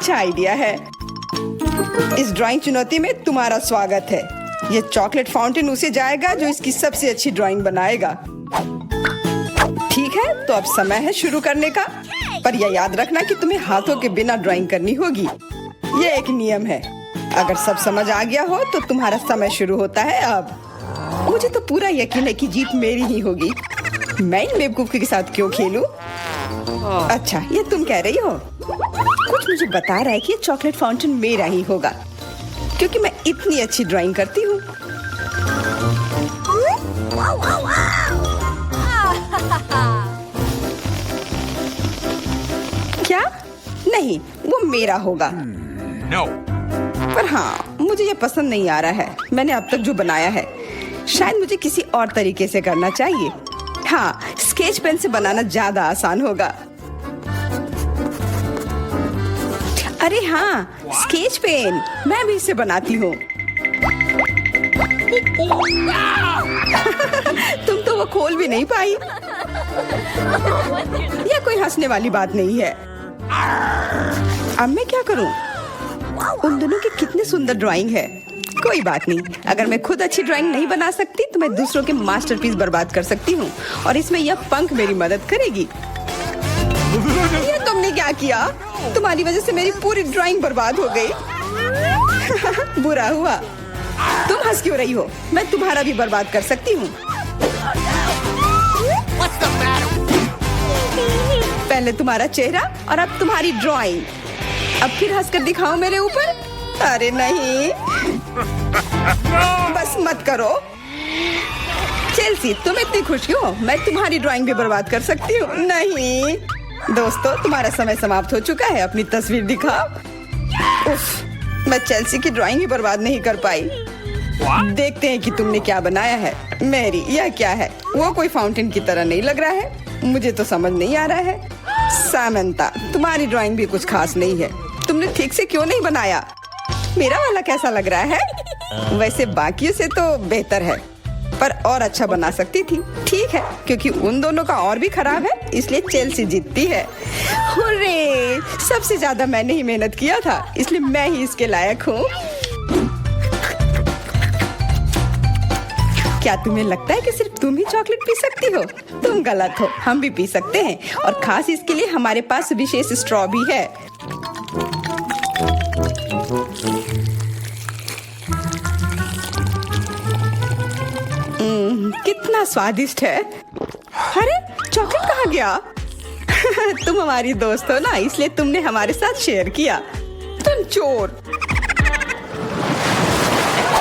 अच्छा आइडिया है। इस ड्राइंग चुनौती में तुम्हारा स्वागत है। ये चॉकलेट फाउंटेन उसे जाएगा जो इसकी सबसे अच्छी ड्राइंग बनाएगा। ठीक है, तो अब समय है शुरू करने का। पर यह याद रखना कि तुम्हें हाथों के बिना ड्राइंग करनी होगी। ये एक नियम है। अगर सब समझ आ गया हो तो तुम्हारा समय शुरू होता है अब। मुझे तो पूरा यकीन है कि जीत मेरी ही होगी। मैं इन बेवकूफ के साथ क्यों खेलूं? अच्छा, ये तुम कह रही हो। कुछ मुझे बता रहा है कि ये चॉकलेट फाउंटेन मेरा ही होगा, क्योंकि मैं इतनी अच्छी ड्राइंग करती हूँ। क्या? नहीं, वो मेरा होगा। No. पर हाँ, मुझे ये पसंद नहीं आ रहा है। मैंने अब तक जो बनाया है, शायद मुझे किसी और तरीके से करना चाहिए। हाँ, स्केच पेन से बनाना ज्यादा आसान होगा। अरे हाँ, स्केच पेन, मैं भी इसे बनाती हूँ। तुम तो वो खोल भी नहीं पाई। यह कोई हंसने वाली बात नहीं है। अब मैं क्या करूँ? उन दोनों की कितनी सुंदर ड्राइंग है। कोई बात नहीं, अगर मैं खुद अच्छी ड्राइंग नहीं बना सकती तो मैं दूसरों के मास्टरपीस बर्बाद कर सकती हूँ, और इसमें यह पंख मेरी मदद करेगी। ये तुमने क्या किया? तुम्हारी वजह से मेरी पूरी ड्राइंग बर्बाद हो गई। बुरा हुआ। तुम हंस क्यों रही हो? मैं तुम्हारा भी बर्बाद कर सकती हूँ। पहले तुम्हारा चेहरा और अब तुम्हारी ड्राइंग। अब फिर हंसकर दिखाओ मेरे ऊपर। अरे नहीं, बस मत करो। चेल्सी, तुम इतनी खुश क्यों? मैं तुम्हारी ड्राइंग भी बर्बाद कर सकती हूँ। नहीं दोस्तों, तुम्हारा समय समाप्त हो चुका है। अपनी तस्वीर दिखाओ। उफ, मैं चेल्सी की ड्राइंग ही बर्बाद नहीं कर पाई। देखते हैं कि तुमने क्या बनाया है। मेरी, यह क्या है? वो कोई फाउंटेन की तरह नहीं लग रहा है। मुझे तो समझ नहीं आ रहा है। सामंता, तुम्हारी ड्राइंग भी कुछ खास नहीं है। तुमने ठीक से क्यों नहीं बनाया? मेरा वाला कैसा लग रहा है? वैसे बाकियों से तो बेहतर है, पर और अच्छा बना सकती थी। ठीक है, क्योंकि उन दोनों का और भी खराब है, इसलिए चेल्सी जीतती है। हुर्रे! सबसे ज्यादा मैंने ही मेहनत किया था, इसलिए मैं ही इसके लायक हूँ। क्या तुम्हें लगता है कि सिर्फ तुम ही चॉकलेट पी सकती हो? तुम गलत हो, हम भी पी सकते हैं, और खास इसके लिए हमारे पास विशेष स्ट्रॉ भी है। कितना स्वादिष्ट है। अरे, चॉकलेट कहाँ गया? तुम हमारी दोस्त हो ना, इसलिए तुमने हमारे साथ शेयर किया। तुम चोर।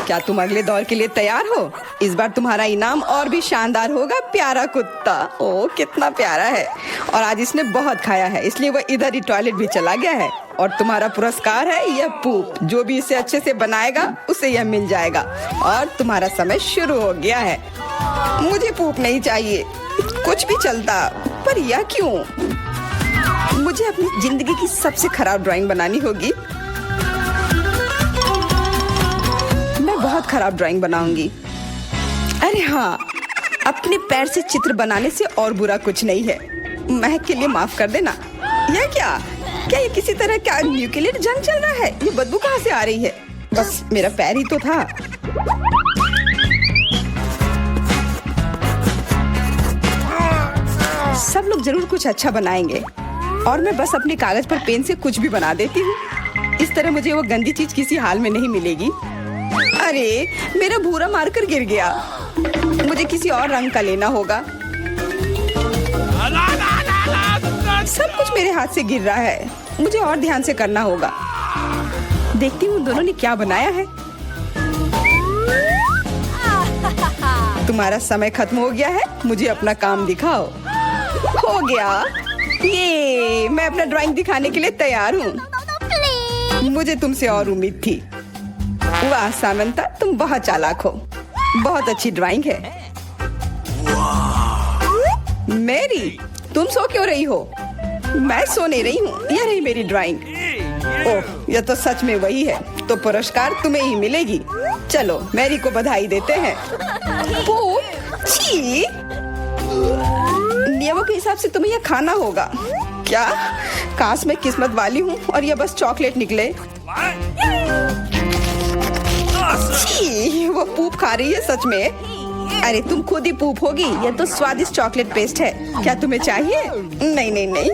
क्या तुम अगले दौर के लिए तैयार हो? इस बार तुम्हारा इनाम और भी शानदार होगा। प्यारा कुत्ता। ओ, कितना प्यारा है। और आज इसने बहुत खाया है, इसलिए वह इधर ही टॉयलेट भी चला गया है। और तुम्हारा पुरस्कार है यह पूप। जो भी इसे अच्छे से बनाएगा उसे यह मिल जाएगा। और तुम्हारा समय शुरू हो गया है। मुझे पूप नहीं चाहिए, कुछ भी चलता, पर यह क्यों? मुझे अपनी जिंदगी की सबसे खराब ड्राइंग बनानी होगी। मैं बहुत खराब ड्राइंग बनाऊंगी। अरे हाँ, अपने पैर से चित्र बनाने से और बुरा कुछ नहीं है। महक के लिए माफ कर देना। यह क्या? क्या ये किसी तरह का न्यूक्लियर जंग चल रहा है? ये बदबू कहाँ से आ रही है? बस मेरा पैर ही तो था। सब लोग जरूर कुछ अच्छा बनाएंगे, और मैं बस अपने कागज पर पेन से कुछ भी बना देती हूँ। इस तरह मुझे वो गंदी चीज किसी हाल में नहीं मिलेगी। अरे, मेरा भूरा मार्कर गिर गया। मुझे किसी और रंग का लेना होगा। सब कुछ मेरे हाथ से गिर रहा है। मुझे और ध्यान से करना होगा। देखती हूँ दोनों ने क्या बनाया है। तुम्हारा समय खत्म हो गया है। मुझे अपना काम दिखाओ। हो गया। ये, मैं अपना ड्राइंग दिखाने के लिए तैयार हूँ। मुझे तुमसे और उम्मीद थी। वाह सामंता, तुम बहुत चालाक हो। बहुत अच्छी ड्राइंग है। मेरी, तुम सो क्यों रही हो? मैं सो नहीं रही हूँ। यह रही मेरी ड्राइंग। ओह, यह तो सच में वही है। तो पुरस्कार तुम्हें ही मिलेगी। चलो, मैरी को बधाई देते हैं। छी! नियमों के हिसाब से तुम्हें यह खाना होगा। क्या? काश मैं किस्मत वाली हूँ और ये बस चॉकलेट निकले। छी, वो पूप खा रही है सच में। अरे तुम खुद ही पूप होगी, ये तो स्वादिष्ट चॉकलेट पेस्ट है। क्या तुम्हें चाहिए? नहीं नहीं नहीं।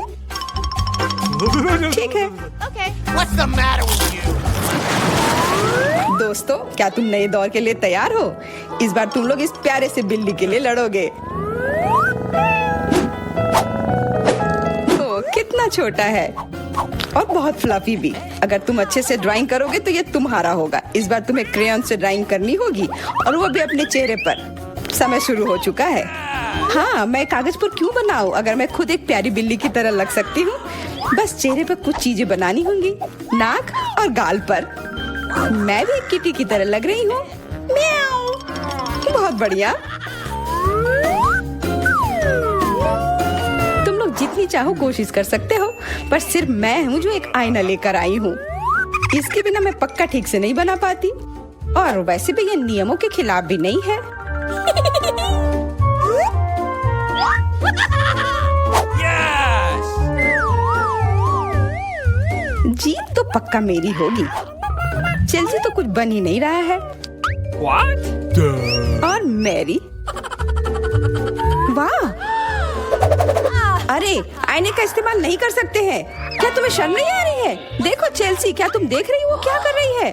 ठीक है। What's the matter with you? दोस्तों, क्या तुम नए दौर के लिए तैयार हो? इस बार तुम लोग इस प्यारे से बिल्ली के लिए लड़ोगे। ओ, कितना छोटा है और बहुत फ्लफी भी। अगर तुम अच्छे से ड्राइंग करोगे तो ये तुम्हारा होगा। इस बार तुम्हें क्रेयॉन से ड्राइंग करनी होगी और वो भी अपने चेहरे पर। समय शुरू हो चुका है। हाँ, मैं कागज पर क्यों बनाऊं अगर मैं खुद एक प्यारी बिल्ली की तरह लग सकती हूँ। बस चेहरे पर कुछ चीजें बनानी होंगी, नाक और गाल पर। मैं भी एक किटी की तरह लग रही हूँ। म्याऊ। बहुत बढ़िया। तुम लोग जितनी चाहो कोशिश कर सकते हो, पर सिर्फ मैं हूँ जो एक आईना लेकर आई हूँ। इसके बिना मैं पक्का ठीक से नहीं बना पाती, और वैसे भी ये नियमों के खिलाफ भी नहीं है। जीत तो पक्का मेरी होगी। चेल्सी तो कुछ बन ही नहीं रहा है। What? और मैरी, वाह! अरे, आईने का इस्तेमाल नहीं कर सकते हैं। क्या तुम्हें शर्म नहीं आ रही है? देखो चेल्सी, क्या तुम देख रही हो वो क्या कर रही है?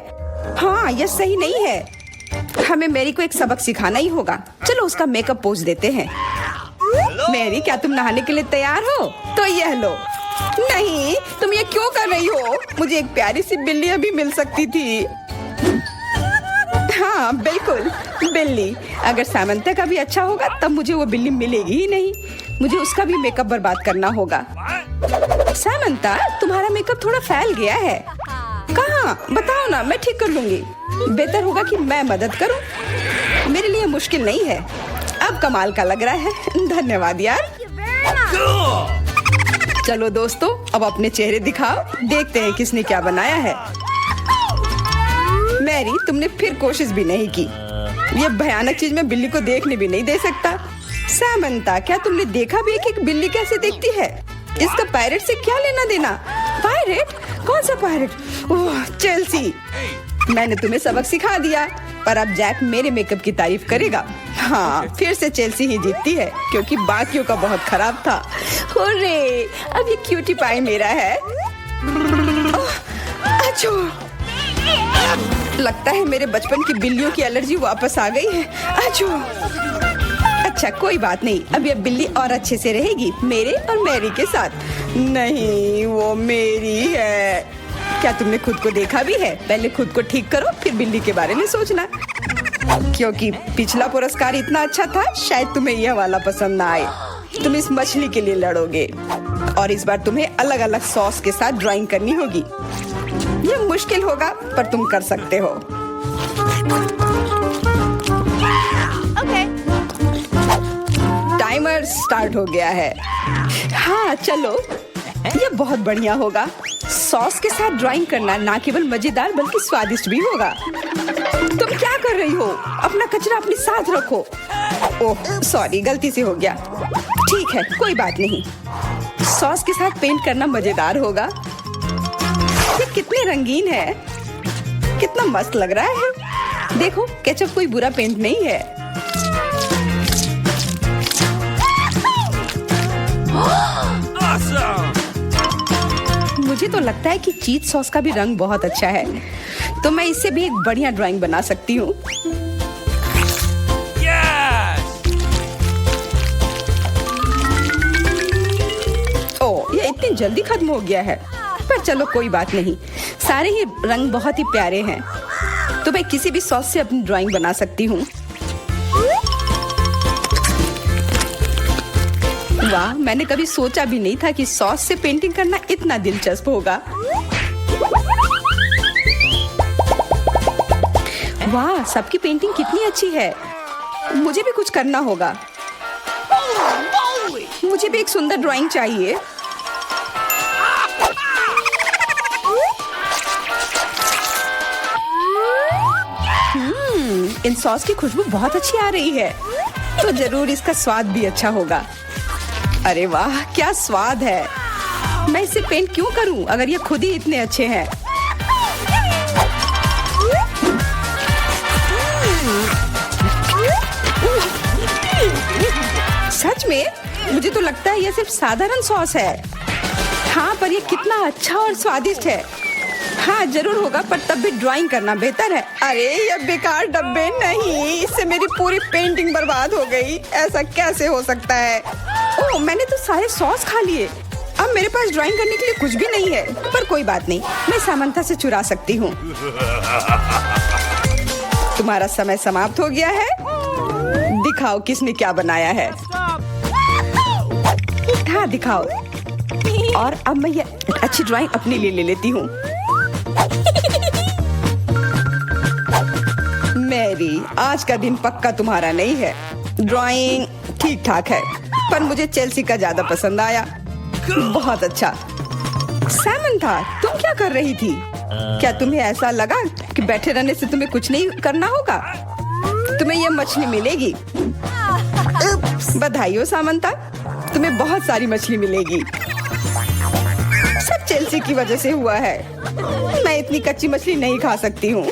हाँ, यह सही नहीं है। हमें मैरी को एक सबक सिखाना ही होगा। चलो उसका मेकअप पोज देते हैं। मैरी, क्या तुम नहाने के लिए तैयार हो? तो यह लो। नहीं, तुम ये क्यों कर रही हो? मुझे एक प्यारी सी बिल्ली अभी मिल सकती थी। हाँ बिल्कुल, बिल्ली। अगर सामंता का भी अच्छा होगा तब मुझे वो बिल्ली मिलेगी ही नहीं। मुझे उसका भी मेकअप बर्बाद करना होगा। सामंता, तुम्हारा मेकअप थोड़ा फैल गया है। कहाँ? बताओ ना, मैं ठीक कर लूंगी। बेहतर होगा कि मैं मदद करूं। मेरे लिए मुश्किल नहीं है। अब कमाल का लग रहा है। धन्यवाद यार। चलो दोस्तों, अब अपने चेहरे दिखाओ। देखते हैं किसने क्या बनाया है। मैरी, तुमने फिर कोशिश भी नहीं की। ये भयानक चीज मैं बिल्ली को देखने भी नहीं दे सकता। सामंता, क्या तुमने देखा भी है कि एक बिल्ली कैसे दिखती है? इसका पायरेट से क्या लेना देना? पायरेट? कौन सा पायरेट? ओह, चेल्सी, मैंने तुम्हें सबक सिखा दिया, पर अब जैक मेरे मेकअप की तारीफ करेगा। हाँ, फिर से चेल्सी ही जीतती है क्योंकि बाकियों का बहुत खराब था। हुर्रे, अब ये क्यूटी पाई मेरा है। अच्छो, लगता है मेरे बचपन की बिल्लियों की एलर्जी वापस आ गई है। अच्छो। अच्छा, कोई बात नहीं। अब ये बिल्ली और अच्छे से रहेगी मेरे और मैरी के साथ। नहीं, वो मेरी है। क्या तुमने खुद को देखा भी है? पहले खुद को ठीक करो, फिर बिल्ली के बारे में सोचना। क्योंकि पिछला पुरस्कार इतना अच्छा था, शायद तुम्हें यह वाला पसंद ना आए। तुम इस मछली के लिए लड़ोगे और इस बार तुम्हें अलग अलग सॉस के साथ ड्राइंग करनी होगी। यह मुश्किल होगा, पर तुम कर सकते हो। टाइमर स्टार्ट हो गया है। हाँ चलो, यह बहुत बढ़िया होगा। सॉस के साथ ड्राइंग करना ना केवल मजेदार बल्कि स्वादिष्ट भी होगा। तुम क्या कर रही हो? अपना कचरा अपने साथ रखो। ओह सॉरी, गलती से हो गया। ठीक है, कोई बात नहीं। सॉस के साथ पेंट करना मजेदार होगा। ये कितने रंगीन है, कितना मस्त लग रहा है। देखो, केचप कोई बुरा पेंट नहीं है। मुझे तो लगता है कि चीज सॉस का भी रंग बहुत अच्छा है, तो मैं इससे भी एक बढ़िया ड्राइंग बना सकती हूँ। ओह, ये इतनी जल्दी खत्म हो गया है। पर चलो कोई बात नहीं, सारे ही रंग बहुत ही प्यारे हैं, तो मैं किसी भी सॉस से अपनी ड्राइंग बना सकती हूँ। वाह, मैंने कभी सोचा भी नहीं था कि सॉस से पेंटिंग करना इतना दिलचस्प होगा। वाह, सबकी पेंटिंग कितनी अच्छी है। मुझे भी कुछ करना होगा। मुझे भी एक सुंदर ड्राइंग चाहिए। इन सॉस की खुशबू बहुत अच्छी आ रही है, तो जरूर इसका स्वाद भी अच्छा होगा। अरे वाह, क्या स्वाद है। मैं इसे पेंट क्यों करूं अगर ये खुद ही इतने अच्छे हैं। सच में मुझे तो लगता है ये सिर्फ साधारण सॉस है। हाँ, पर ये कितना अच्छा और स्वादिष्ट है। हाँ जरूर होगा, पर तब भी ड्राइंग करना बेहतर है। अरे ये बेकार डब्बे, नहीं, इससे मेरी पूरी पेंटिंग बर्बाद हो गई। ऐसा कैसे हो सकता है? ओह, मैंने तो सारे सॉस खा लिए। अब मेरे पास ड्राइंग करने के लिए कुछ भी नहीं है। पर कोई बात नहीं, मैं सामंथा से चुरा सकती हूँ। तुम्हारा समय समाप्त हो गया है। दिखाओ किसने क्या बनाया है। हाँ दिखाओ। और अब मैं ये अच्छी ड्राइंग अपने लिए ले लेती हूँ। मैरी, आज का दिन पक्का तुम्हारा नहीं है। ड्राइंग ठीक ठाक है, पर मुझे चेल्सी का ज्यादा पसंद आया। बहुत अच्छा। सैमंथा, तुम क्या कर रही थी? क्या तुम्हें ऐसा लगा कि बैठे रहने से तुम्हें कुछ नहीं करना होगा? तुम्हें ये मछली मिलेगी। बधाई हो सामंथा, तुम्हें बहुत सारी मछली मिलेगी। सब चेल्सी की वजह से हुआ है। मैं इतनी कच्ची मछली नहीं खा सकती हूँ।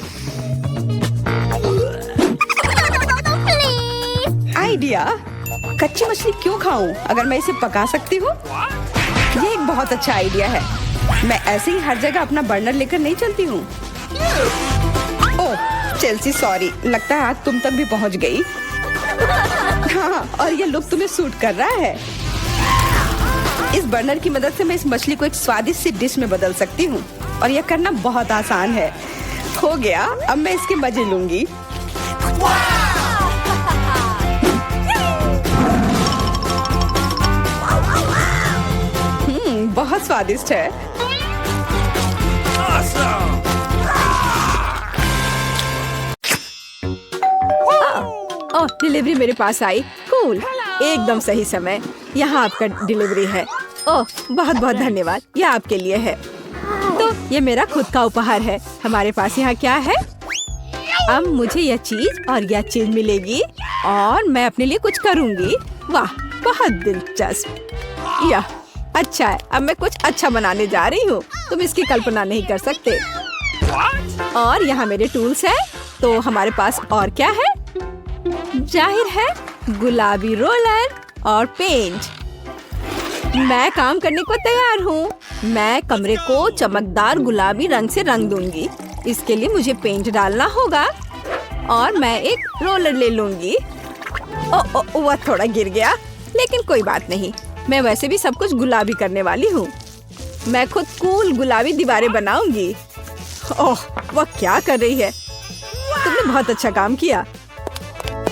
आइडिया, कच्ची मछली क्यों खाऊं अगर मैं इसे पका सकती हूँ? ये एक बहुत अच्छा आइडिया है। मैं ऐसे ही हर जगह अपना बर्नर लेकर नहीं चलती हूँ। ओह चेल्सी, सॉरी, लगता है आज तुम तक भी पहुँच गई। हाँ, और ये लुक तुम्हें सूट कर रहा है। इस बर्नर की मदद से मैं इस मछली को एक स्वादिष्ट सी डिश में बदल सकती हूँ, और यह करना बहुत आसान है। हो गया, अब मैं इसके मजे लूंगी। बहुत स्वादिष्ट है। ओह, डिलीवरी मेरे पास आई। कूल, एकदम सही समय। यहाँ आपका डिलीवरी है। ओह, बहुत बहुत धन्यवाद। यह आपके लिए है। तो ये मेरा खुद का उपहार है। हमारे पास यहाँ क्या है? अब मुझे यह चीज और यह चीज मिलेगी, और मैं अपने लिए कुछ करूँगी। वाह, बहुत दिलचस्प। यह अच्छा है। अब मैं कुछ अच्छा बनाने जा रही हूँ। तुम इसकी कल्पना नहीं कर सकते। और यहाँ मेरे टूल्स हैं। तो हमारे पास और क्या है? जाहिर है गुलाबी रोलर और पेंट। मैं काम करने को तैयार हूँ। मैं कमरे को चमकदार गुलाबी रंग से रंग दूंगी। इसके लिए मुझे पेंट डालना होगा, और मैं एक रोलर ले लूंगी। वह थोड़ा गिर गया, लेकिन कोई बात नहीं। मैं वैसे भी सब कुछ गुलाबी करने वाली हूँ। मैं खुद कूल गुलाबी दीवारें बनाऊंगी। ओह, वह क्या कर रही है? तुमने बहुत अच्छा काम किया।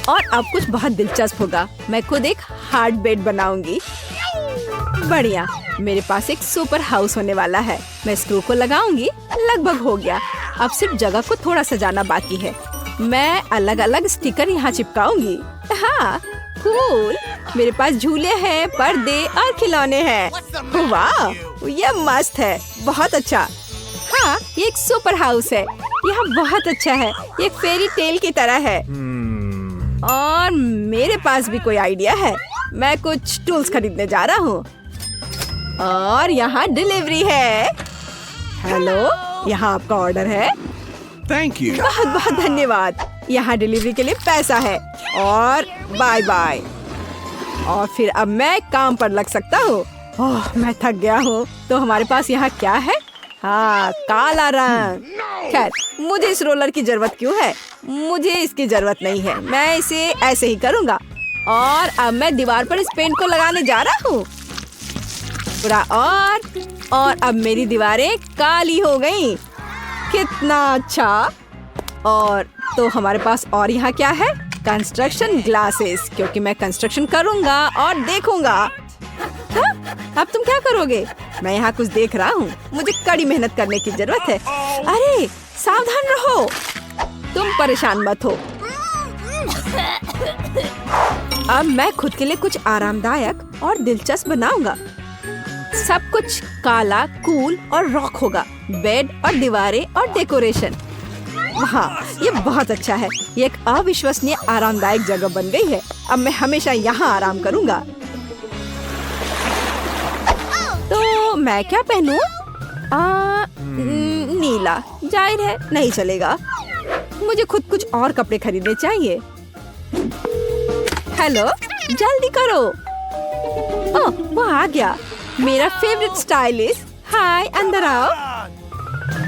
और अब कुछ बहुत दिलचस्प होगा। मैं खुद एक हार्ड बेड बनाऊंगी। बढ़िया, मेरे पास एक सुपर हाउस होने वाला है। मैं स्क्रू को लगाऊंगी। लगभग हो गया। अब सिर्फ जगह को थोड़ा सजाना बाकी है। मैं अलग अलग स्टिकर यहाँ चिपकाऊंगी। हाँ कूल, मेरे पास झूले हैं, पर्दे और खिलौने हैं। वाह, ये मस्त है। बहुत अच्छा। हाँ, ये एक सुपर हाउस है। यह बहुत अच्छा है। ये एक फेरी टेल की तरह है। और मेरे पास भी कोई आइडिया है। मैं कुछ टूल्स खरीदने जा रहा हूँ। और यहाँ डिलीवरी है। हेलो, यहाँ आपका ऑर्डर है। Thank you. बहुत बहुत धन्यवाद। यहाँ डिलीवरी के लिए पैसा है। और बाय बाय। और फिर अब मैं काम पर लग सकता हूँ। ओह, मैं थक गया हूँ। तो हमारे पास यहाँ क्या है? हाँ, काला रंग। खैर, मुझे इस रोलर की जरूरत क्यों है? मुझे इसकी जरूरत नहीं है। मैं इसे ऐसे ही करूँगा। और अब मैं दीवार पर इस पेंट को लगाने जा रहा हूँ। पूरा और अब मेरी दीवारें काली हो गईं। कितना अच्छा। और तो हमारे पास और यहाँ क्या है? कंस्ट्रक्शन ग्लासेस, क्योंकि मैं कंस्ट्रक्शन करूँगा और देखूंगा। हाँ? अब तुम क्या करोगे? मैं यहाँ कुछ देख रहा हूँ। मुझे कड़ी मेहनत करने की जरूरत है। अरे सावधान रहो, तुम परेशान मत हो। अब मैं खुद के लिए कुछ आरामदायक और दिलचस्प बनाऊंगा। सब कुछ काला, कूल और रॉक होगा। बेड और दीवारें और डेकोरेशन। हाँ, ये बहुत अच्छा है। ये एक अविश्वसनीय आरामदायक जगह बन गई है। अब मैं हमेशा यहाँ आराम करूंगा। तो तो मैं क्या पहनूं? नीला, जाहिर है नहीं चलेगा। मुझे खुद कुछ और कपड़े खरीदने चाहिए। हेलो, जल्दी करो। ओह, वो आ गया, मेरा फेवरेट स्टाइलिस्ट। हाय, अंदर आओ।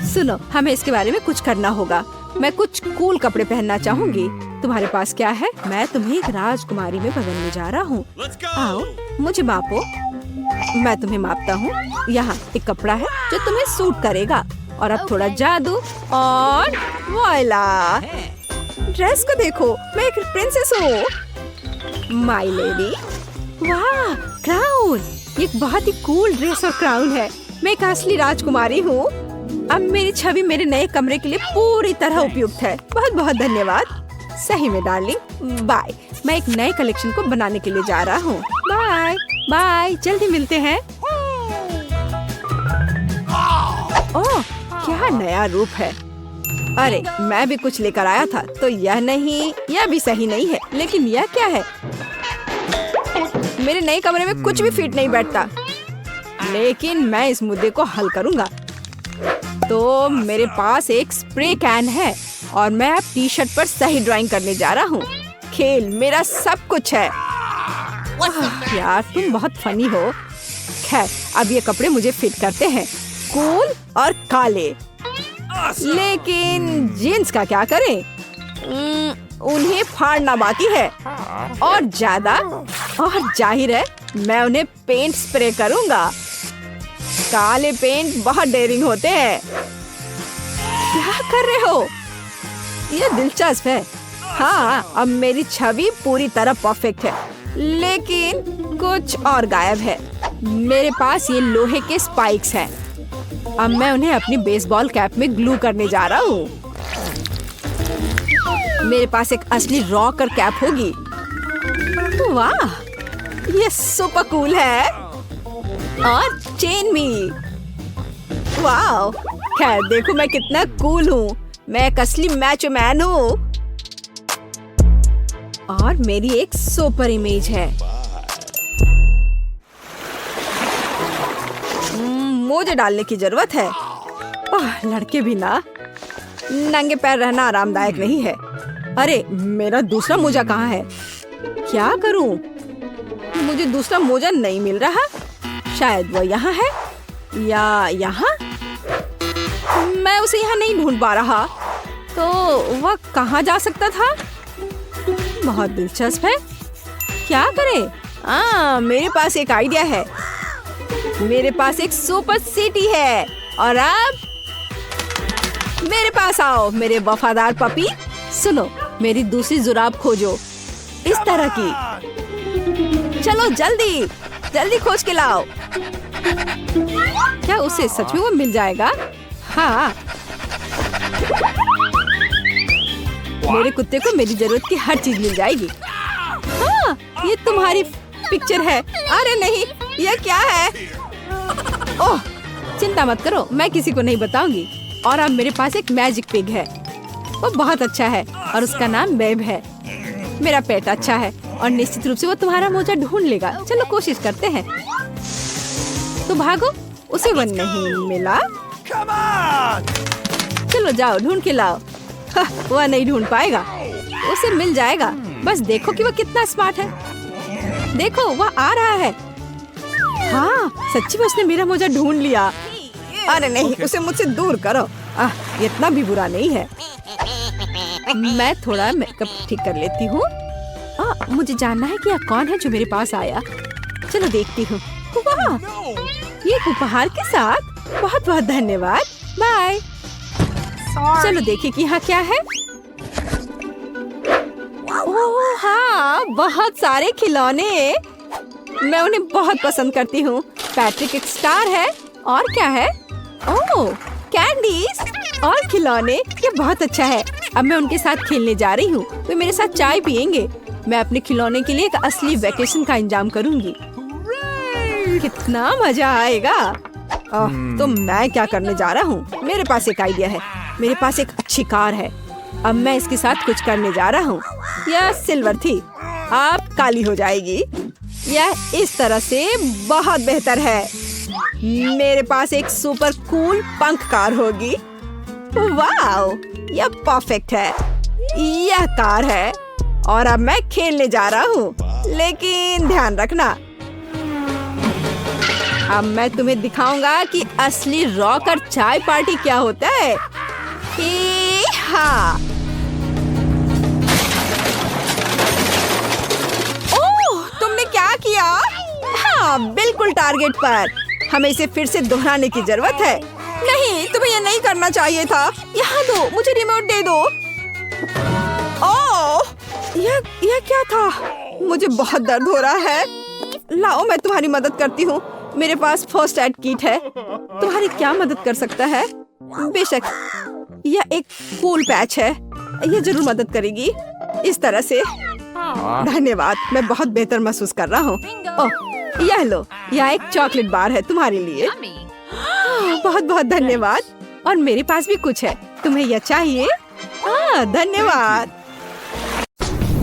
सुनो, हमें इसके बारे में कुछ करना होगा। मैं कुछ कूल कपड़े पहनना चाहूंगी। तुम्हारे पास क्या है? मैं तुम्हें एक राजकुमारी में बदलने जा रहा हूँ। आओ, मुझे मापो। मैं तुम्हें मापता हूँ। यहाँ एक कपड़ा है जो तुम्हें सूट करेगा। और अब थोड़ा जादू और वॉइला। ड्रेस को देखो, मैं एक प्रिंसेस हूँ। My lady. वाह, क्राउन! ये एक बहुत ही कूल ड्रेस और क्राउन है। मैं एक असली राजकुमारी हूँ। अब मेरी छवि मेरे नए कमरे के लिए पूरी तरह उपयुक्त है। बहुत बहुत धन्यवाद। सही में डार्लिंग, बाय। मैं एक नए कलेक्शन को बनाने के लिए जा रहा हूँ। बाय बाय, जल्दी मिलते हैं। ओह, क्या नया रूप है। अरे, मैं भी कुछ लेकर आया था, तो यह नहीं, यह भी सही नहीं है। लेकिन यह क्या है? मेरे नए कमरे में कुछ भी फिट नहीं बैठता। लेकिन मैं इस मुद्दे को हल करूंगा। तो मेरे पास एक स्प्रे कैन है और मैं अब टी शर्ट पर सही ड्राइंग करने जा रहा हूँ। खेल मेरा सब कुछ है। यार, तुम बहुत फनी हो। खैर, अब ये कपड़े मुझे फिट करते हैं, कूल और काले। लेकिन जीन्स का क्या करें? उन्हें फाड़ना बाकी है और ज्यादा। और जाहिर है मैं उन्हें पेंट स्प्रे करूंगा। काले पेंट बहुत डेयरिंग होते हैं। क्या कर रहे हो? ये दिलचस्प है। हाँ, अब मेरी छवि पूरी तरह परफेक्ट है, लेकिन कुछ और गायब है। मेरे पास ये लोहे के स्पाइक्स हैं। अब मैं उन्हें अपनी बेसबॉल कैप में ग्लू करने जा रहा हूँ। मेरे पास एक असली रॉकर कैप होगी। वाह, ये सुपर कूल है। और चेन भी। वाह, खैर देखो मैं कितना कूल हूँ। मैं एक असली मैचो मैन हूँ। और मेरी एक सुपर इमेज है। मोजे डालने की जरूरत है। लड़के भी ना, नंगे पैर रहना आरामदायक नहीं है। अरे, मेरा दूसरा मोजा कहाँ है? क्या करूं? मुझे दूसरा मोजा नहीं मिल रहा। शायद वो यहाँ है या यहाँ। मैं उसे यहाँ नहीं ढूंढ पा रहा। तो वह कहाँ जा सकता था? बहुत दिलचस्प है। क्या करें? मेरे पास एक आइडिया है। मेरे पास एक सुपर सिटी है। और अब मेरे पास आओ मेरे वफादार पपी। सुनो, मेरी दूसरी जुराब खोजो, इस तरह की। चलो जल्दी जल्दी खोज के लाओ। क्या उसे सच में वो मिल जाएगा? हाँ, मेरे कुत्ते को मेरी जरूरत की हर चीज मिल जाएगी। हाँ, ये तुम्हारी पिक्चर है। अरे नहीं, यह क्या है? ओह, चिंता मत करो, मैं किसी को नहीं बताऊंगी। और अब मेरे पास एक मैजिक पिग है। वो बहुत अच्छा है और उसका नाम बेब है। मेरा पेट अच्छा है और निश्चित रूप से वो तुम्हारा मोजा ढूंढ लेगा। चलो कोशिश करते हैं। तो भागो, उसे वो नहीं मिला। चलो जाओ, ढूंढ के लाओ। वह नहीं ढूंढ पाएगा, उसे मिल जाएगा। बस देखो कि वह कितना स्मार्ट है। देखो, वह आ रहा है। हाँ, सच्ची में उसने मेरा मोजा ढूंढ लिया। अरे नहीं, उसे मुझसे दूर करो। इतना भी बुरा नहीं है। मैं थोड़ा मेकअप ठीक कर लेती हूँ। मुझे जानना है कि यह कौन है जो मेरे पास आया। चलो देखती हूँ। वाह, ये उपहार के साथ बहुत बहुत धन्यवाद। बाय। चलो देखिए कि यहाँ क्या है। ओह हाँ, बहुत सारे खिलौने। मैं उन्हें बहुत पसंद करती हूँ। पैट्रिक एक स्टार है। और क्या है? ओह, कैंडीज और खिलौने। ये बहुत अच्छा है। अब मैं उनके साथ खेलने जा रही हूँ। वे मेरे साथ चाय पियेंगे। मैं अपने खिलौने के लिए एक असली वेकेशन का इंतजाम करूँगी। कितना मजा आएगा। तो मैं क्या करने जा रहा हूँ? मेरे पास एक आइडिया है। मेरे पास एक अच्छी कार है। अब मैं इसके साथ कुछ करने जा रहा हूँ। यह सिल्वर थी, अब काली हो जाएगी। यह इस तरह से बहुत बेहतर है। मेरे पास एक सुपर कूल पंख कार होगी। वाओ, यह परफेक्ट है। यह कार है और अब मैं खेलने जा रहा हूँ। लेकिन ध्यान रखना, अब मैं तुम्हें दिखाऊंगा कि असली रॉकर चाय पार्टी क्या होता है। हाँ, ओह, तुमने क्या किया? हाँ, बिल्कुल टारगेट पर। हमें इसे फिर से दोहराने की जरूरत है। नहीं, तुम्हें ये नहीं करना चाहिए था। यहाँ दो, मुझे रिमोट दे दो। ओह, यह क्या था? मुझे बहुत दर्द हो रहा है। लाओ, मैं तुम्हारी मदद करती हूँ। मेरे पास फर्स्ट एड किट है। तुम्हारी क्या मदद कर सकता है? बेशक, यह एक कूल पैच है। यह जरूर मदद करेगी। इस तरह से। धन्यवाद, मैं बहुत बेहतर महसूस कर रहा हूँ। ओह, यह लो, यह एक चॉकलेट बार है तुम्हारे लिए। बहुत बहुत धन्यवाद। और मेरे पास भी कुछ है। तुम्हें यह चाहिए? हाँ, धन्यवाद।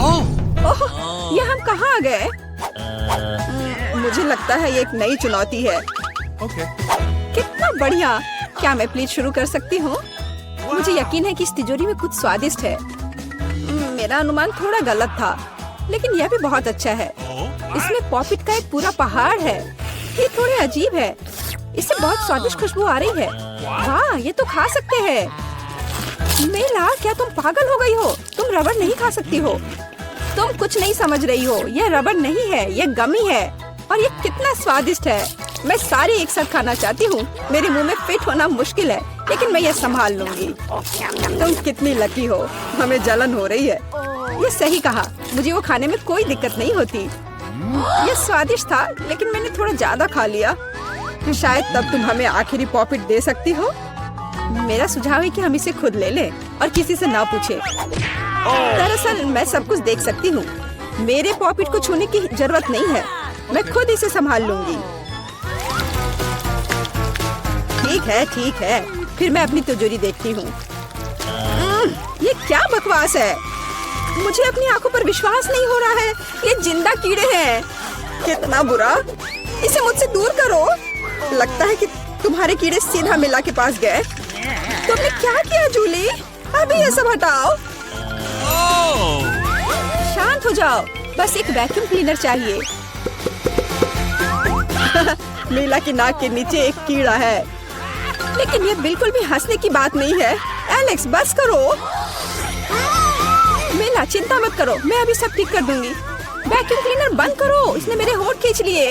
ओह, यह हम कहाँ आ गए? मुझे लगता है ये एक नई चुनौती है। कितना बढ़िया। क्या मैं प्लीज शुरू कर सकती हूँ? मुझे यकीन है कि इस तिजोरी में कुछ स्वादिष्ट है। मेरा अनुमान थोड़ा गलत था, लेकिन यह भी बहुत अच्छा है। इसमें पॉपिट का एक पूरा पहाड़ है। ये थोड़े अजीब है। इससे बहुत स्वादिष्ट खुशबू आ रही है। वाह, ये तो खा सकते हैं। मेला, क्या तुम पागल हो गई हो? तुम रबड़ नहीं खा सकती हो। तुम कुछ नहीं समझ रही हो। यह रबड़ नहीं है, यह गमी है। और ये कितना स्वादिष्ट है। मैं सारी एक साथ खाना चाहती हूँ। मेरे मुंह में फिट होना मुश्किल है, लेकिन मैं यह संभाल लूंगी। तुम कितनी लकी हो। हमें जलन हो रही है। ये सही कहा, मुझे वो खाने में कोई दिक्कत नहीं होती। ये स्वादिष्ट था, लेकिन मैंने थोड़ा ज्यादा खा लिया। शायद तब तुम हमें आखिरी पॉपिट दे सकती हो। मेरा सुझाव है कि हम इसे खुद ले लें और किसी से ना पूछे। दरअसल मैं सब कुछ देख सकती हूँ। मेरे पॉपिट को छूने की जरूरत नहीं है। मैं खुद इसे संभाल लूंगी। ठीक है। फिर मैं अपनी तिजोरी देखती हूँ। ये क्या बकवास है? मुझे अपनी आंखों पर विश्वास नहीं हो रहा है। ये जिंदा कीड़े हैं। कितना बुरा। इसे मुझसे दूर करो। लगता है कि तुम्हारे कीड़े सीधा मिला के पास गए। तुमने क्या किया जूली? अभी ये सब हटाओ। शांत हो जाओ। बस एक वैक्यूम क्लीनर चाहिए। मीला की नाक के नीचे एक कीड़ा है। लेकिन ये बिल्कुल भी हंसने की बात नहीं है। एलेक्स, बस करो। मीला, चिंता मत करो, मैं अभी सब ठीक कर दूंगी। वैक्यूम क्लीनर बंद करो, इसने मेरे होंठ खींच लिए।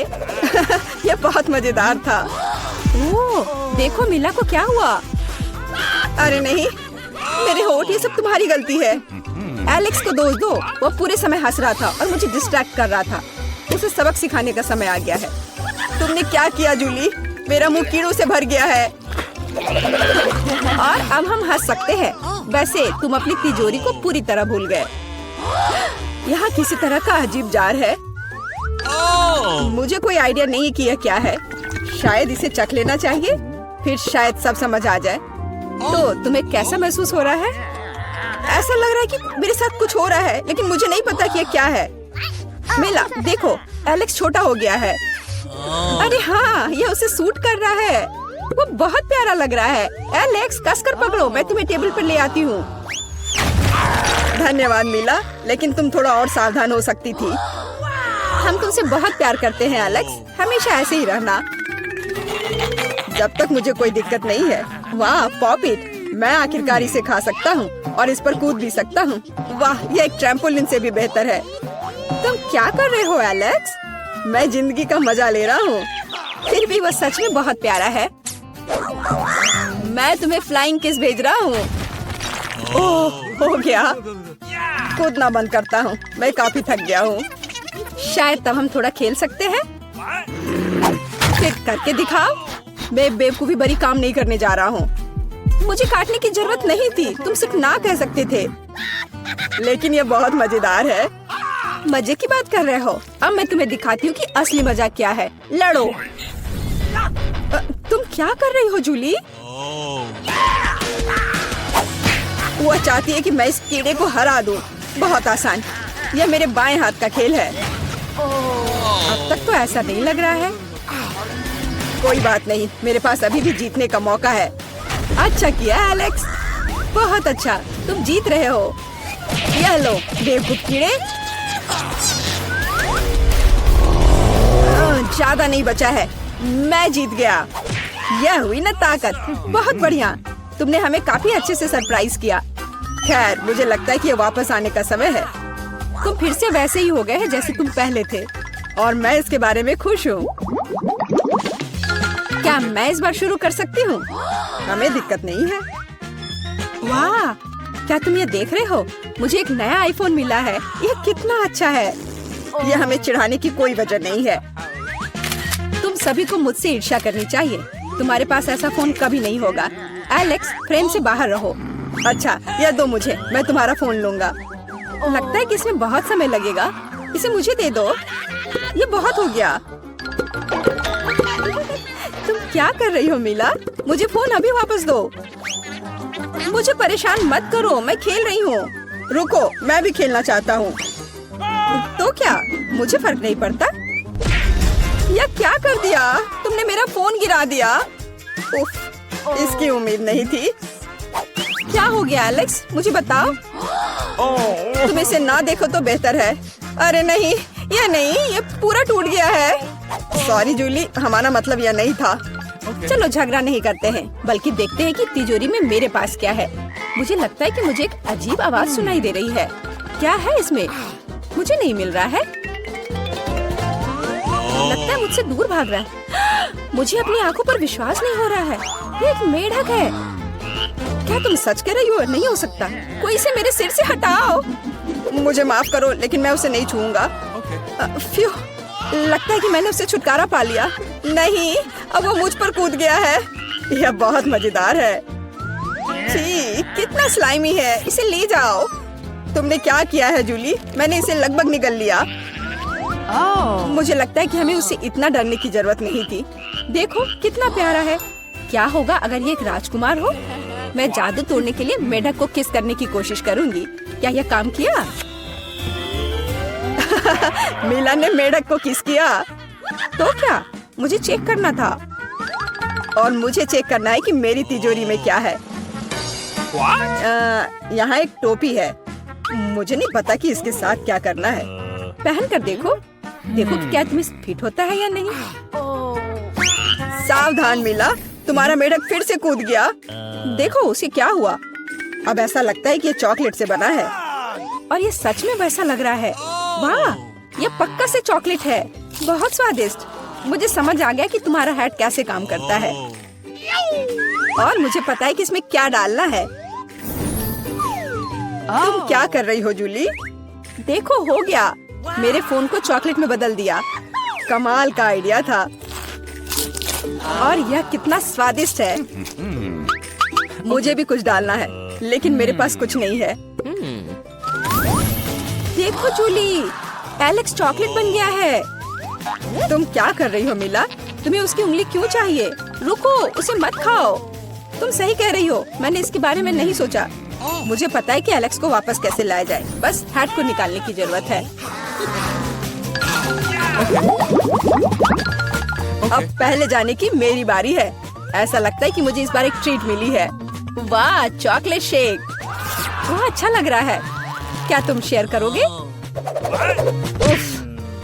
यह बहुत मजेदार था। ओह, देखो मीला को क्या हुआ। अरे नहीं, मेरे होंठ, ये सब तुम्हारी गलती है। एलेक्स को दोष दो। वो पूरे समय हंस रहा था और मुझे डिस्ट्रैक्ट कर रहा था। उसे सबक सिखाने का समय आ गया है। तुमने क्या किया जूली? मेरा मुंह कीड़ों से भर गया है। और अब हम हंस सकते हैं। वैसे तुम अपनी तिजोरी को पूरी तरह भूल गए। यहाँ किसी तरह का अजीब जार है। मुझे कोई आइडिया नहीं कि यह क्या है। शायद इसे चख लेना चाहिए, फिर शायद सब समझ आ जाए। तो तुम्हें कैसा महसूस हो रहा है? ऐसा लग रहा है कि मेरे साथ कुछ हो रहा है, लेकिन मुझे नहीं पता कि यह क्या है। मेला, देखो, एलेक्स छोटा हो गया है। अरे हाँ, ये उसे सूट कर रहा है। वो बहुत प्यारा लग रहा है। एलेक्स, कसकर पकड़ो, मैं तुम्हें टेबल पर ले आती हूँ। धन्यवाद मीला, लेकिन तुम थोड़ा और सावधान हो सकती थी। हम तुमसे बहुत प्यार करते हैं एलेक्स, हमेशा ऐसे ही रहना। जब तक मुझे कोई दिक्कत नहीं है। वाह, पॉपिट, मैं आखिरकार इसे खा सकता हूँ और इस पर कूद भी सकता हूँ। वाह, यह एक ट्रैम्पोलिन से भी बेहतर है। तुम क्या कर रहे हो एलेक्स? मैं जिंदगी का मजा ले रहा हूँ। फिर भी वो सच में बहुत प्यारा है। मैं तुम्हें फ्लाइंग किस भेज रहा हूँ। ओह, हो गया। कूदना बंद करता हूँ, मैं काफी थक गया हूँ। शायद तब हम थोड़ा खेल सकते हैं। फिर करके दिखाओ। मैं बेवकूफी भरी काम नहीं करने जा रहा हूँ। मुझे काटने की जरूरत नहीं थी, तुम सिर्फ ना कह सकते थे। लेकिन ये बहुत मजेदार है। मजे की बात कर रहे हो? अब मैं तुम्हें दिखाती हूँ कि असली मजा क्या है। लड़ो। तुम क्या कर रही हो जूली? वो चाहती है कि मैं इस कीड़े को हरा दूं। बहुत आसान। यह मेरे बाएं हाथ का खेल है। अब तक तो ऐसा नहीं लग रहा है। कोई बात नहीं, मेरे पास अभी भी जीतने का मौका है। अच्छा किया एलेक्स, बहुत अच्छा, तुम जीत रहे हो। यह लो बेवकूफ कीड़े। ज्यादा नहीं बचा है, मैं जीत गया। यह हुई ना ताकत, बहुत बढ़िया। तुमने हमें काफी अच्छे से सरप्राइज किया। खैर, मुझे लगता है कि ये वापस आने का समय है। तुम फिर से वैसे ही हो गए हैं जैसे तुम पहले थे, और मैं इसके बारे में खुश हूँ। क्या मैं इस बार शुरू कर सकती हूँ? हमें दिक्कत नहीं है। वाह, क्या तुम ये देख रहे हो? मुझे एक नया आईफोन मिला है। यह कितना अच्छा है। यह हमें चिढ़ाने की कोई वजह नहीं है। तुम सभी को मुझसे ईर्ष्या करनी चाहिए। तुम्हारे पास ऐसा फोन कभी नहीं होगा। एलेक्स, फ्रेम से बाहर रहो। अच्छा, यह दो मुझे, मैं तुम्हारा फोन लूंगा। लगता है कि इसमें बहुत समय लगेगा। इसे मुझे दे दो। ये बहुत हो गया। तुम क्या कर रही हो मीला? मुझे फोन अभी वापस दो। मुझे परेशान मत करो, मैं खेल रही हूँ। रुको, मैं भी खेलना चाहता हूँ। तो क्या, मुझे फर्क नहीं पड़ता। यह क्या कर दिया तुमने? मेरा फोन गिरा दिया। उफ, इसकी उम्मीद नहीं थी। क्या हो गया एलेक्स, मुझे बताओ। तुम इसे ना देखो तो बेहतर है। अरे नहीं, यह नहीं, ये पूरा टूट गया है। सॉरी जूली, हमारा मतलब यह नहीं था। चलो झगड़ा नहीं करते हैं, बल्कि देखते हैं कि तिजोरी में मेरे पास क्या है। मुझे लगता है कि मुझे एक अजीब आवाज सुनाई दे रही है। क्या है इसमें? मुझे नहीं मिल रहा है। लगता है मुझसे दूर भाग रहा है। मुझे अपनी आंखों पर विश्वास नहीं हो रहा है। ये एक मेढक है। क्या तुम सच कह रही हो? नहीं हो सकता। कोई इसे मेरे सिर से हटाओ। मुझे माफ करो, लेकिन मैं उसे नहीं छूऊंगा। फ्यू, लगता है कि मैंने उससे छुटकारा पा लिया। नहीं, अब वो मुझ पर कूद गया है। यह बहुत मजेदार है। छी, कितना स्लाइमी है। इसे ले जाओ। तुमने क्या किया है जूली? मैंने इसे लगभग निगल लिया। मुझे लगता है कि हमें उससे इतना डरने की जरूरत नहीं थी। देखो कितना प्यारा है। क्या होगा अगर ये एक राजकुमार हो? मैं जादू तोड़ने के लिए मेढक को किस करने की कोशिश करूंगी। क्या यह काम किया? मीला ने मेढक को किस किया। तो क्या, मुझे चेक करना था। और मुझे चेक करना है कि मेरी तिजोरी में क्या है। यहाँ एक टोपी है। मुझे नहीं पता कि इसके साथ क्या करना है। पहन कर देखो, देखो कि क्या तुम्हें फिट होता है या नहीं। सावधान मीला, तुम्हारा मेढक फिर से कूद गया। देखो उसे क्या हुआ। अब ऐसा लगता है कि ये चॉकलेट से बना है, और ये सच में वैसा लग रहा है। वाह, ये पक्का से चॉकलेट है। बहुत स्वादिष्ट। मुझे समझ आ गया कि तुम्हारा हैट कैसे काम करता है, और मुझे पता है कि इसमें क्या डालना है। तुम क्या कर रही हो जूली? देखो, हो गया। मेरे फोन को चॉकलेट में बदल दिया। कमाल का आइडिया था। और यह कितना स्वादिष्ट है। मुझे भी कुछ डालना है, लेकिन मेरे पास कुछ नहीं है। देखो जूली, एलेक्स चॉकलेट बन गया है। तुम क्या कर रही हो मीला? तुम्हें उसकी उंगली क्यों चाहिए? रुको, उसे मत खाओ। तुम सही कह रही हो, मैंने इसके बारे में नहीं सोचा। मुझे पता है कि एलेक्स को वापस कैसे लाया जाए। बस हैट को निकालने की जरूरत है। अब पहले जाने की मेरी बारी है। ऐसा लगता है कि मुझे इस बार एक ट्रीट मिली है। वाह, चॉकलेट शेक। वाह, अच्छा लग रहा है। क्या तुम शेयर करोगे? उफ,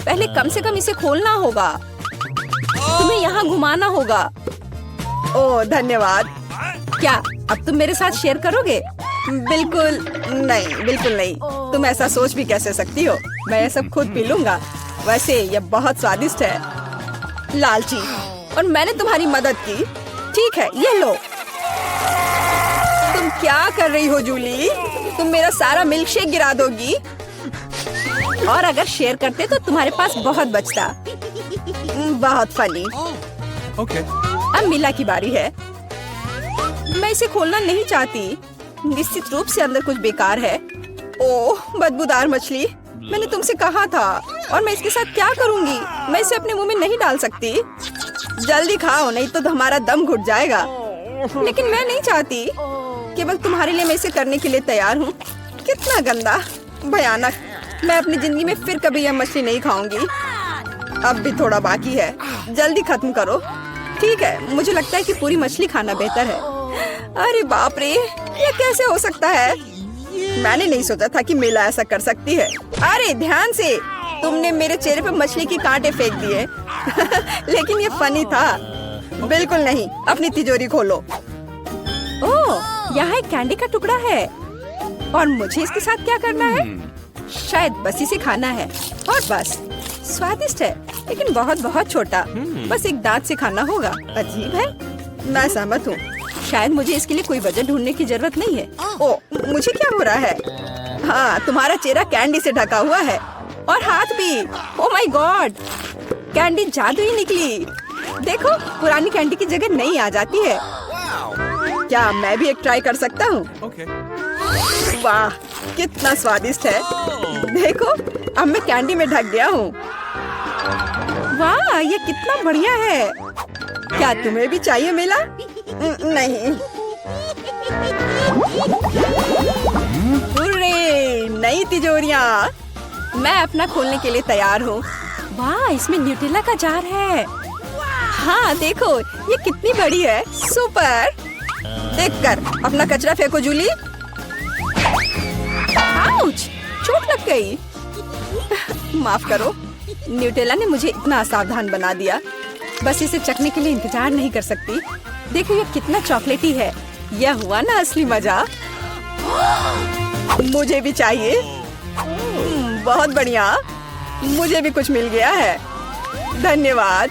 पहले कम से कम इसे खोलना होगा। तुम्हें यहाँ घुमाना होगा। ओह धन्यवाद। क्या अब तुम मेरे साथ शेयर करोगे? बिल्कुल नहीं, बिल्कुल नहीं। तुम ऐसा सोच भी कैसे सकती हो? मैं ये सब खुद पी लूंगा। वैसे ये बहुत स्वादिष्ट है। लालची, और मैंने तुम्हारी मदद की। ठीक है, ये लो। तुम क्या कर रही हो जूली? तुम मेरा सारा मिल्क शेक गिरा दोगी। और अगर शेयर करते तो तुम्हारे पास बहुत बचता। बहुत फनी। अब मीला की बारी है। मैं इसे खोलना नहीं चाहती। निश्चित रूप से अंदर कुछ बेकार है। ओह, बदबूदार मछली। मैंने तुमसे कहा था। और मैं इसके साथ क्या करूंगी? मैं इसे अपने मुंह में नहीं डाल सकती। जल्दी खाओ, नहीं तो हमारा दम घुट जाएगा। लेकिन मैं नहीं चाहती। केवल तुम्हारे लिए मैं इसे करने के लिए तैयार हूँ। कितना गंदा, भयानक। मैं अपनी जिंदगी में फिर कभी यह मछली नहीं खाऊंगी। अब भी थोड़ा बाकी है। जल्दी खत्म करो। ठीक है, मुझे लगता है कि पूरी मछली खाना बेहतर है। अरे बाप रे, ये कैसे हो सकता है? मैंने नहीं सोचा था कि मेला ऐसा कर सकती है। अरे ध्यान से, तुमने मेरे चेहरे पे मछली के कांटे फेंक दिए। लेकिन ये फनी था। बिल्कुल नहीं, अपनी तिजोरी खोलो। ओह, यहाँ एक कैंडी का टुकड़ा है और मुझे इसके साथ क्या करना है? शायद बस इसे खाना है और बस। स्वादिष्ट है लेकिन बहुत बहुत छोटा, बस एक दांत से खाना होगा। अजीब है। मैं सहमत हूँ। शायद मुझे इसके लिए कोई वजह ढूंढने की जरूरत नहीं है। ओ, मुझे क्या हो रहा है? हाँ, तुम्हारा चेहरा कैंडी से ढका हुआ है और हाथ भी। ओ माय गॉड, कैंडी जादू ही निकली। देखो, पुरानी कैंडी की जगह नई आ जाती है। क्या मैं भी एक ट्राई कर सकता हूँ? Okay. वाह, कितना स्वादिष्ट है। देखो, अब मैं कैंडी में ढक गया हूँ। वाह, ये कितना बढ़िया है। क्या तुम्हें भी चाहिए मेला? नहीं। हुर्रे, नई तिजोरियाँ। मैं अपना खोलने के लिए तैयार हूँ। वाह, इसमें न्यूटेला का जार है। हाँ देखो, ये कितनी बड़ी है। सुपर। देखकर अपना कचरा फेंको जूली। आउच, चोट लग गई। माफ करो, न्यूटेला ने मुझे इतना असावधान बना दिया। बस इसे चखने के लिए इंतजार नहीं कर सकती। देखो, ये कितना चॉकलेटी है। यह हुआ ना असली मजा। मुझे भी चाहिए। बहुत बढ़िया, मुझे भी कुछ मिल गया है। धन्यवाद।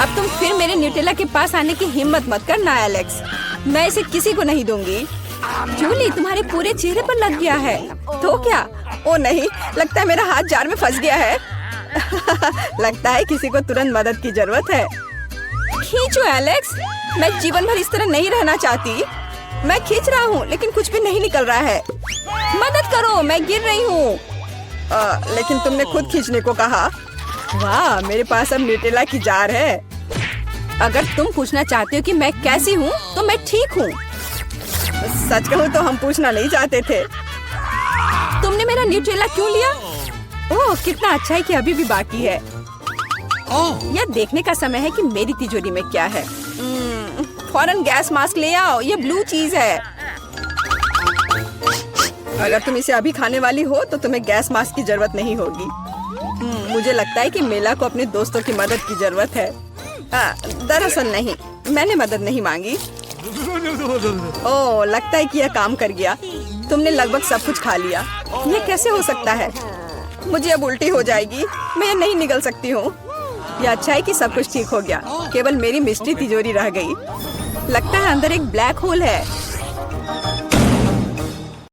अब तुम फिर मेरे न्यूटेला के पास आने की हिम्मत मत करना एलेक्स। मैं इसे किसी को नहीं दूंगी। जूली, तुम्हारे पूरे चेहरे पर लग गया है। तो क्या? ओ नहीं, लगता है मेरा हाथ जार में फंस गया है। लगता है किसी को तुरंत मदद की जरूरत है। खींचो एलेक्स, मैं जीवन भर इस तरह नहीं रहना चाहती। मैं खींच रहा हूँ लेकिन कुछ भी नहीं निकल रहा है। मदद करो, मैं गिर रही हूँ। लेकिन तुमने खुद खींचने को कहा। वाह, मेरे पास अब न्यूटेला की जार है। अगर तुम पूछना चाहते हो कि मैं कैसी हूँ, तो मैं ठीक हूँ। सच कहूँ तो हम पूछना नहीं चाहते थे। तुमने मेरा न्यूटेला क्यों लिया? ओह, कितना अच्छा है कि अभी भी बाकी है। यह देखने का समय है कि मेरी तिजोरी में क्या है। फौरन गैस मास्क ले आओ, ये ब्लू चीज है। अगर तुम इसे अभी खाने वाली हो तो तुम्हें गैस मास्क की जरूरत नहीं होगी। मुझे लगता है कि मेला को अपने दोस्तों की मदद की जरूरत है। दरअसल नहीं, मैंने मदद नहीं मांगी। ओह, लगता है कि यह काम कर गया। तुमने लगभग सब कुछ खा लिया। यह कैसे हो सकता है? मुझे अब उल्टी हो जाएगी। मैं नहीं निकल सकती हूँ। यह अच्छा है कि सब कुछ ठीक हो गया। केवल मेरी मिस्ट्री तिजोरी रह गई। लगता है अंदर एक ब्लैक होल है।